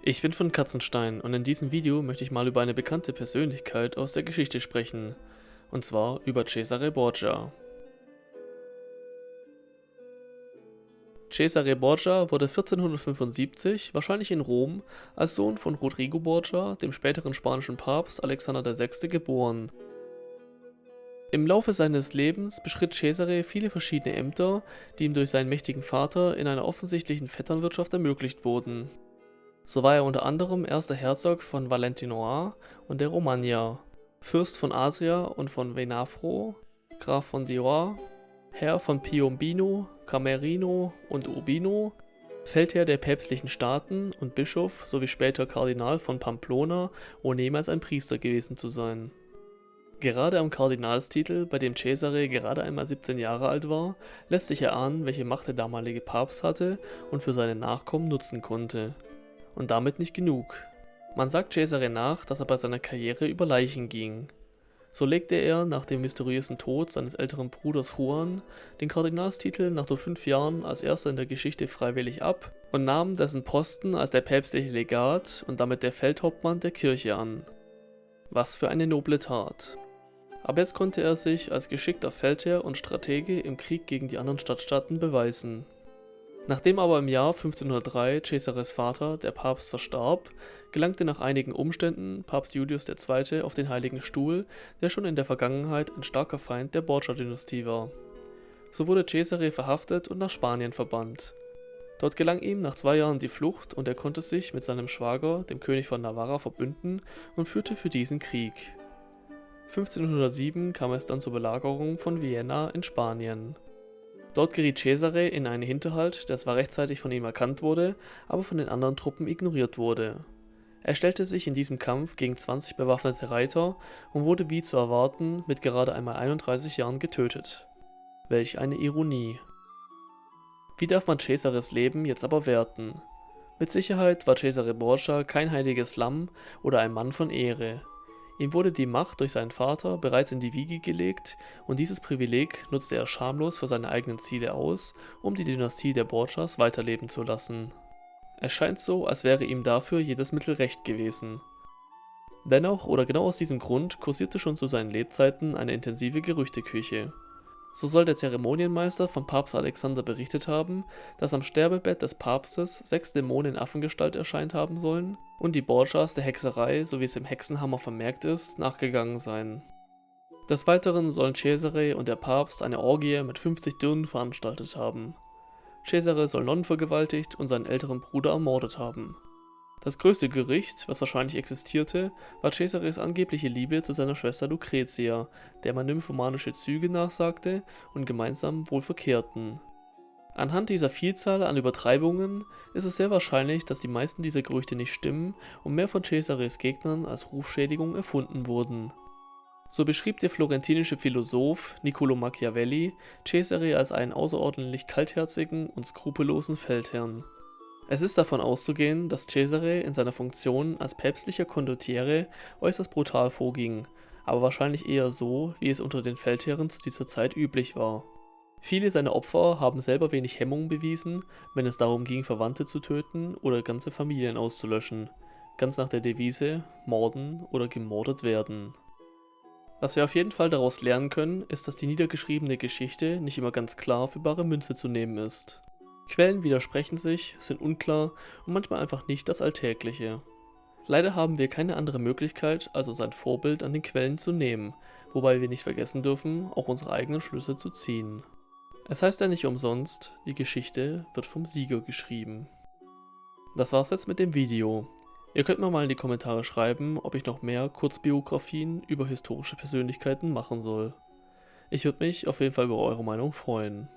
Ich bin von Katzenstein und in diesem Video möchte ich mal über eine bekannte Persönlichkeit aus der Geschichte sprechen, und zwar über Cesare Borgia. Cesare Borgia wurde 1475, wahrscheinlich in Rom, als Sohn von Rodrigo Borgia, dem späteren spanischen Papst Alexander VI., geboren. Im Laufe seines Lebens beschritt Cesare viele verschiedene Ämter, die ihm durch seinen mächtigen Vater in einer offensichtlichen Vetternwirtschaft ermöglicht wurden. So war er unter anderem erster Herzog von Valentinois und der Romagna, Fürst von Adria und von Venafro, Graf von Dior, Herr von Piombino, Camerino und Urbino, Feldherr der päpstlichen Staaten und Bischof sowie später Kardinal von Pamplona, ohne jemals ein Priester gewesen zu sein. Gerade am Kardinalstitel, bei dem Cesare gerade einmal 17 Jahre alt war, lässt sich erahnen, welche Macht der damalige Papst hatte und für seine Nachkommen nutzen konnte. Und damit nicht genug. Man sagt Cesare nach, dass er bei seiner Karriere über Leichen ging. So legte er nach dem mysteriösen Tod seines älteren Bruders Juan den Kardinalstitel nach nur 5 Jahren als erster in der Geschichte freiwillig ab und nahm dessen Posten als der päpstliche Legat und damit der Feldhauptmann der Kirche an. Was für eine noble Tat. Aber jetzt konnte er sich als geschickter Feldherr und Stratege im Krieg gegen die anderen Stadtstaaten beweisen. Nachdem aber im Jahr 1503 Cesares Vater, der Papst, verstarb, gelangte nach einigen Umständen Papst Julius II. Auf den Heiligen Stuhl, der schon in der Vergangenheit ein starker Feind der Borgia-Dynastie war. So wurde Cesare verhaftet und nach Spanien verbannt. Dort gelang ihm nach 2 Jahren die Flucht und er konnte sich mit seinem Schwager, dem König von Navarra, verbünden und führte für diesen Krieg. 1507 kam es dann zur Belagerung von Vienna in Spanien. Dort geriet Cesare in einen Hinterhalt, der zwar rechtzeitig von ihm erkannt wurde, aber von den anderen Truppen ignoriert wurde. Er stellte sich in diesem Kampf gegen 20 bewaffnete Reiter und wurde wie zu erwarten mit gerade einmal 31 Jahren getötet. Welch eine Ironie. Wie darf man Cesares Leben jetzt aber werten? Mit Sicherheit war Cesare Borgia kein heiliges Lamm oder ein Mann von Ehre. Ihm wurde die Macht durch seinen Vater bereits in die Wiege gelegt und dieses Privileg nutzte er schamlos für seine eigenen Ziele aus, um die Dynastie der Borgias weiterleben zu lassen. Es scheint so, als wäre ihm dafür jedes Mittel recht gewesen. Dennoch oder genau aus diesem Grund kursierte schon zu seinen Lebzeiten eine intensive Gerüchteküche. So soll der Zeremonienmeister von Papst Alexander berichtet haben, dass am Sterbebett des Papstes 6 Dämonen in Affengestalt erscheint haben sollen und die Borgias der Hexerei, so wie es im Hexenhammer vermerkt ist, nachgegangen seien. Des Weiteren sollen Cesare und der Papst eine Orgie mit 50 Dirnen veranstaltet haben. Cesare soll Nonnen vergewaltigt und seinen älteren Bruder ermordet haben. Das größte Gerücht, was wahrscheinlich existierte, war Cesares angebliche Liebe zu seiner Schwester Lucretia, der man nymphomanische Züge nachsagte und gemeinsam wohl verkehrten. Anhand dieser Vielzahl an Übertreibungen ist es sehr wahrscheinlich, dass die meisten dieser Gerüchte nicht stimmen und mehr von Cesares Gegnern als Rufschädigung erfunden wurden. So beschrieb der florentinische Philosoph Niccolò Machiavelli Cesare als einen außerordentlich kaltherzigen und skrupellosen Feldherrn. Es ist davon auszugehen, dass Cesare in seiner Funktion als päpstlicher Condottiere äußerst brutal vorging, aber wahrscheinlich eher so, wie es unter den Feldherren zu dieser Zeit üblich war. Viele seiner Opfer haben selber wenig Hemmung bewiesen, wenn es darum ging, Verwandte zu töten oder ganze Familien auszulöschen, ganz nach der Devise morden oder gemordet werden. Was wir auf jeden Fall daraus lernen können, ist, dass die niedergeschriebene Geschichte nicht immer ganz klar für bare Münze zu nehmen ist. Quellen widersprechen sich, sind unklar und manchmal einfach nicht das Alltägliche. Leider haben wir keine andere Möglichkeit, als uns ein Vorbild an den Quellen zu nehmen, wobei wir nicht vergessen dürfen, auch unsere eigenen Schlüsse zu ziehen. Es heißt ja nicht umsonst, die Geschichte wird vom Sieger geschrieben. Das war's jetzt mit dem Video. Ihr könnt mir mal in die Kommentare schreiben, ob ich noch mehr Kurzbiografien über historische Persönlichkeiten machen soll. Ich würde mich auf jeden Fall über eure Meinung freuen.